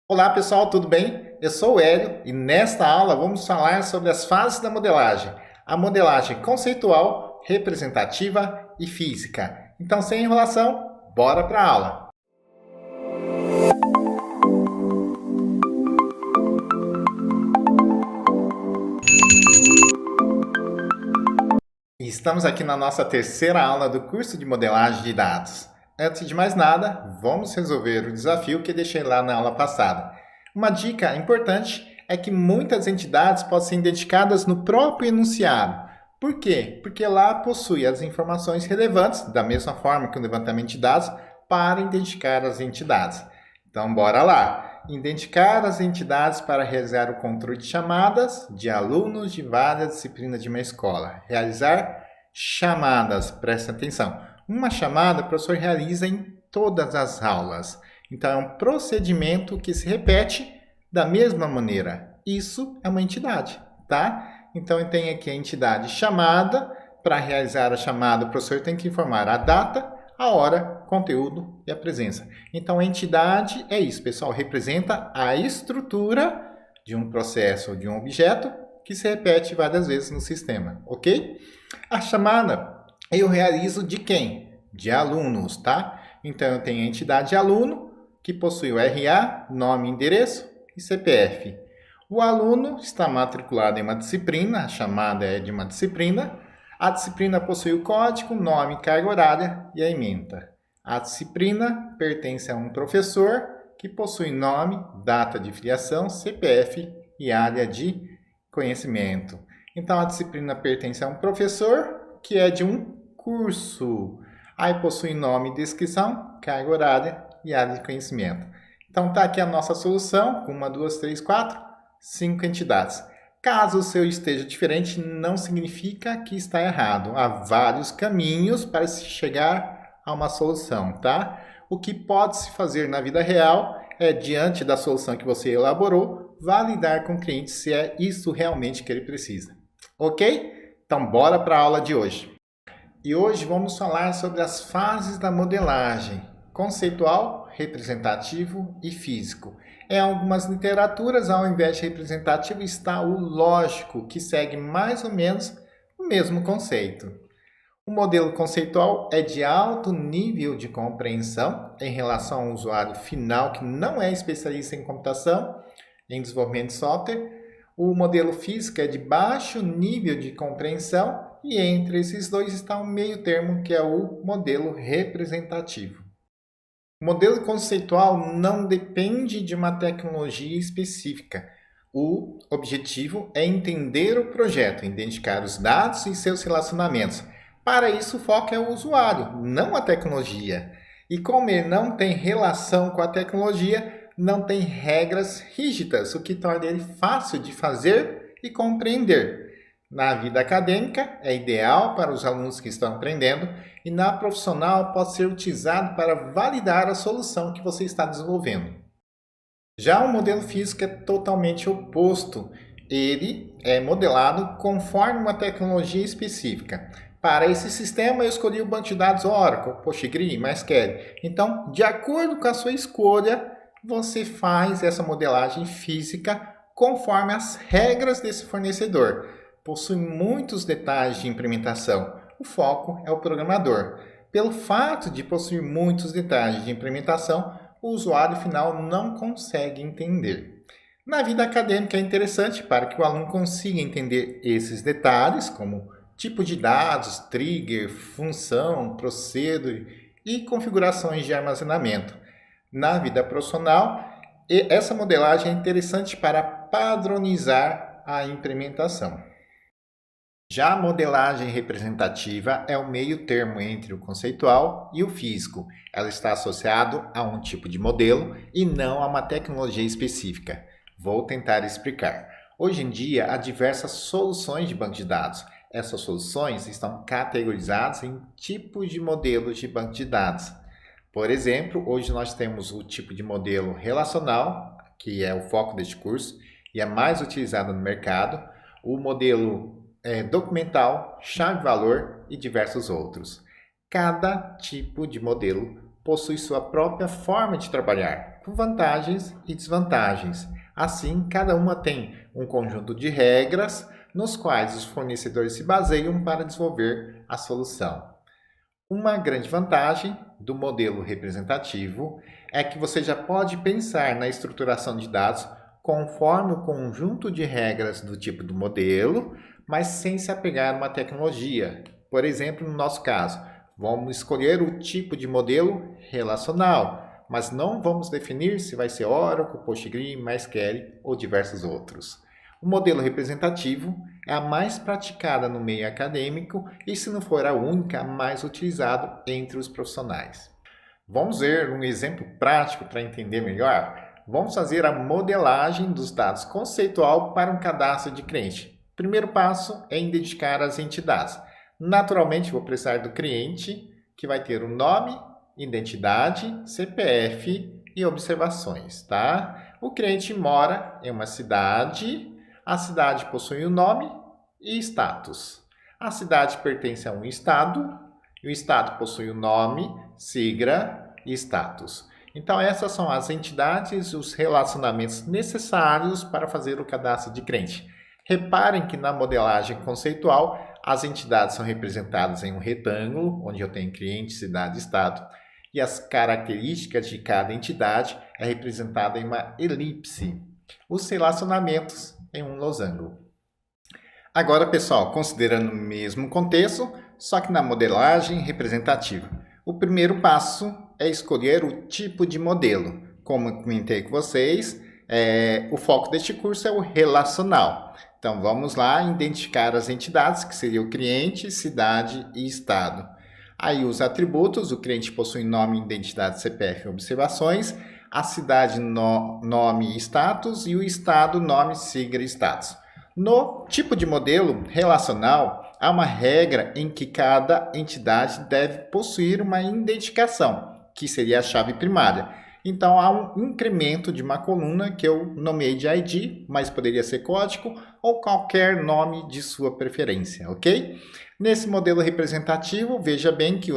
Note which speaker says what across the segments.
Speaker 1: Olá pessoal, tudo bem? Eu sou o Hélio e nesta aula vamos falar sobre as fases da modelagem, a modelagem conceitual, representativa e física. Então, sem enrolação, bora para a aula! Estamos aqui na nossa terceira aula do curso de modelagem de dados. Antes de mais nada, vamos resolver o desafio que deixei lá na aula passada. Uma dica importante é que muitas entidades podem ser identificadas no próprio enunciado. Por quê? Porque lá possui as informações relevantes, da mesma forma que o levantamento de dados, para identificar as entidades. Então, bora lá! Identificar as entidades para realizar o controle de chamadas de alunos de várias disciplinas de uma escola. Realizar chamadas, presta atenção. Uma chamada o professor realiza em todas as aulas. Então, é um procedimento que se repete da mesma maneira. Isso é uma entidade, tá? Então, eu tenho aqui a entidade chamada. Para realizar a chamada, o professor tem que informar a data, a hora, conteúdo e a presença. Então, a entidade é isso, pessoal. Representa a estrutura de um processo ou de um objeto que se repete várias vezes no sistema, ok? A chamada eu realizo de quem? De alunos, tá? Então, eu tenho a entidade aluno, que possui o RA, nome, endereço e CPF. O aluno está matriculado em uma disciplina, a chamada é de uma disciplina. A disciplina possui o código, nome, carga horária e a ementa. A disciplina pertence a um professor, que possui nome, data de filiação, CPF e área de conhecimento. Então, a disciplina pertence a um professor, que é de um curso. Aí possui nome, descrição, carga horária e área de conhecimento. Então, está aqui a nossa solução, com 1, 2, 3, 4, 5 entidades. Caso o seu esteja diferente, não significa que está errado. Há vários caminhos para se chegar a uma solução, tá? O que pode se fazer na vida real é, diante da solução que você elaborou, validar com o cliente se é isso realmente que ele precisa. Ok? Então, bora para a aula de hoje. E hoje vamos falar sobre as fases da modelagem, conceitual, representativo e físico. Em algumas literaturas, ao invés de representativo, está o lógico, que segue mais ou menos o mesmo conceito. O modelo conceitual é de alto nível de compreensão em relação ao usuário final, que não é especialista em computação, em desenvolvimento de software. O modelo físico é de baixo nível de compreensão e entre esses dois está um meio termo, que é o modelo representativo. O modelo conceitual não depende de uma tecnologia específica. O objetivo é entender o projeto, identificar os dados e seus relacionamentos. Para isso, o foco é o usuário, não a tecnologia. E como ele não tem relação com a tecnologia, não tem regras rígidas, o que torna ele fácil de fazer e compreender. Na vida acadêmica, é ideal para os alunos que estão aprendendo e na profissional pode ser utilizado para validar a solução que você está desenvolvendo. Já o modelo físico é totalmente oposto. Ele é modelado conforme uma tecnologia específica. Para esse sistema, eu escolhi o banco de dados Oracle, Postgre, MySQL. Então, de acordo com a sua escolha, você faz essa modelagem física conforme as regras desse fornecedor. Possui muitos detalhes de implementação. O foco é o programador. Pelo fato de possuir muitos detalhes de implementação, o usuário final não consegue entender. Na vida acadêmica é interessante para que o aluno consiga entender esses detalhes, como tipo de dados, trigger, função, procedure e configurações de armazenamento. Na vida profissional, essa modelagem é interessante para padronizar a implementação. Já a modelagem representativa é o meio termo entre o conceitual e o físico. Ela está associada a um tipo de modelo e não a uma tecnologia específica. Vou tentar explicar. Hoje em dia, há diversas soluções de banco de dados. Essas soluções estão categorizadas em tipos de modelos de banco de dados. Por exemplo, hoje nós temos o tipo de modelo relacional, que é o foco deste curso e é mais utilizado no mercado, o modelo documental, chave-valor e diversos outros. Cada tipo de modelo possui sua própria forma de trabalhar, por vantagens e desvantagens. Assim, cada uma tem um conjunto de regras nos quais os fornecedores se baseiam para desenvolver a solução. Uma grande vantagem do modelo representativo é que você já pode pensar na estruturação de dados conforme o conjunto de regras do tipo do modelo, mas sem se apegar a uma tecnologia. Por exemplo, no nosso caso, vamos escolher o tipo de modelo relacional, mas não vamos definir se vai ser Oracle, PostgreSQL, MySQL ou diversos outros. O modelo representativo é a mais praticada no meio acadêmico e, se não for a única, a mais utilizada entre os profissionais. Vamos ver um exemplo prático para entender melhor? Vamos fazer a modelagem dos dados conceitual para um cadastro de cliente. O primeiro passo é identificar as entidades. Naturalmente, vou precisar do cliente, que vai ter o nome, identidade, CPF e observações, tá? O cliente mora em uma cidade. A cidade possui um nome e status. A cidade pertence a um estado e o estado possui um nome, sigla e status. Então, essas são as entidades e os relacionamentos necessários para fazer o cadastro de cliente. Reparem que na modelagem conceitual, as entidades são representadas em um retângulo, onde eu tenho cliente, cidade e estado, e as características de cada entidade é representada em uma elipse. Os relacionamentos em um losango. Agora, pessoal, considerando o mesmo contexto, só que na modelagem representativa. O primeiro passo é escolher o tipo de modelo. Como eu comentei com vocês, o foco deste curso é o relacional. Então, vamos lá identificar as entidades, que seria o cliente, cidade e estado. Aí, os atributos, o cliente possui nome, identidade, CPF e observações. A cidade, nome e status, e o estado, nome, sigla e status. No tipo de modelo relacional, há uma regra em que cada entidade deve possuir uma identificação, que seria a chave primária. Então, há um incremento de uma coluna que eu nomeei de ID, mas poderia ser código ou qualquer nome de sua preferência, ok? Nesse modelo representativo, veja bem que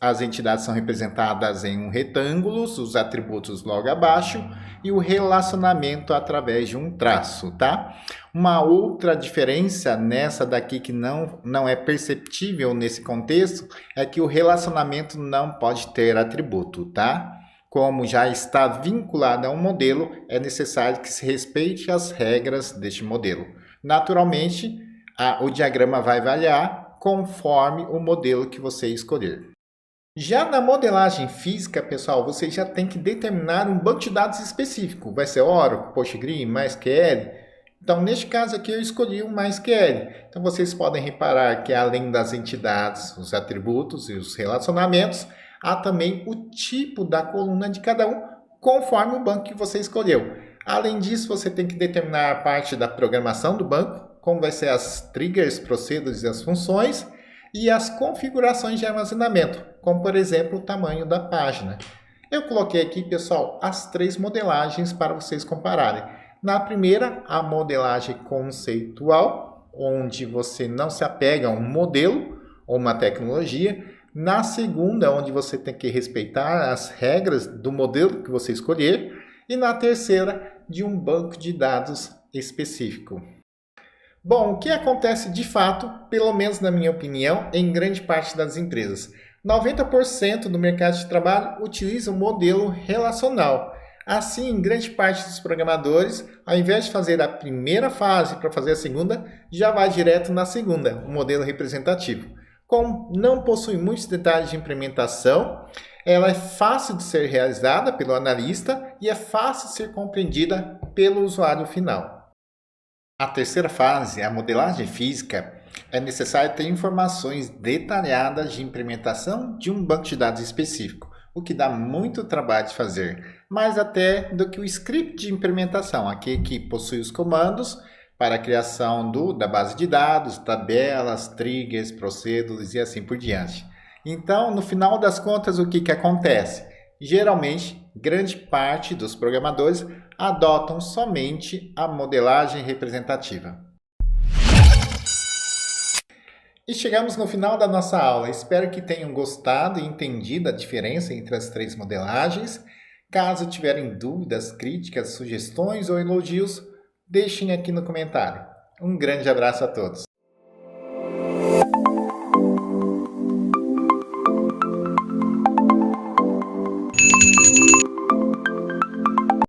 Speaker 1: as entidades são representadas em um retângulo, os atributos logo abaixo e o relacionamento através de um traço, tá? Uma outra diferença nessa daqui que não é perceptível nesse contexto é que o relacionamento não pode ter atributo, tá? Como já está vinculado a um modelo, é necessário que se respeite as regras deste modelo. Naturalmente, o diagrama vai variar conforme o modelo que você escolher. Já na modelagem física, pessoal, você já tem que determinar um banco de dados específico. Vai ser Oracle, PostgreSQL, MySQL. Então, neste caso aqui, eu escolhi o MySQL. Então, vocês podem reparar que além das entidades, os atributos e os relacionamentos, há também o tipo da coluna de cada um, conforme o banco que você escolheu. Além disso, você tem que determinar a parte da programação do banco, como vai ser as triggers, procedures e as funções, e as configurações de armazenamento, como por exemplo o tamanho da página. Eu coloquei aqui, pessoal, as 3 modelagens para vocês compararem. Na primeira, a modelagem conceitual, onde você não se apega a um modelo ou uma tecnologia. Na segunda, onde você tem que respeitar as regras do modelo que você escolher. E na terceira, de um banco de dados específico. Bom, o que acontece de fato, pelo menos na minha opinião, em grande parte das empresas? 90% do mercado de trabalho utiliza o modelo relacional. Assim, em grande parte dos programadores, ao invés de fazer a primeira fase para fazer a segunda, já vai direto na segunda, o modelo representativo. Como não possui muitos detalhes de implementação, ela é fácil de ser realizada pelo analista e é fácil de ser compreendida pelo usuário final. A terceira fase, a modelagem física, é necessário ter informações detalhadas de implementação de um banco de dados específico, o que dá muito trabalho de fazer, mais até do que o script de implementação, aquele que possui os comandos para a criação da base de dados, tabelas, triggers, procedures e assim por diante. Então, no final das contas, o que acontece? Geralmente, grande parte dos programadores adotam somente a modelagem representativa. E chegamos no final da nossa aula. Espero que tenham gostado e entendido a diferença entre as 3 modelagens. Caso tiverem dúvidas, críticas, sugestões ou elogios, deixem aqui no comentário. Um grande abraço a todos!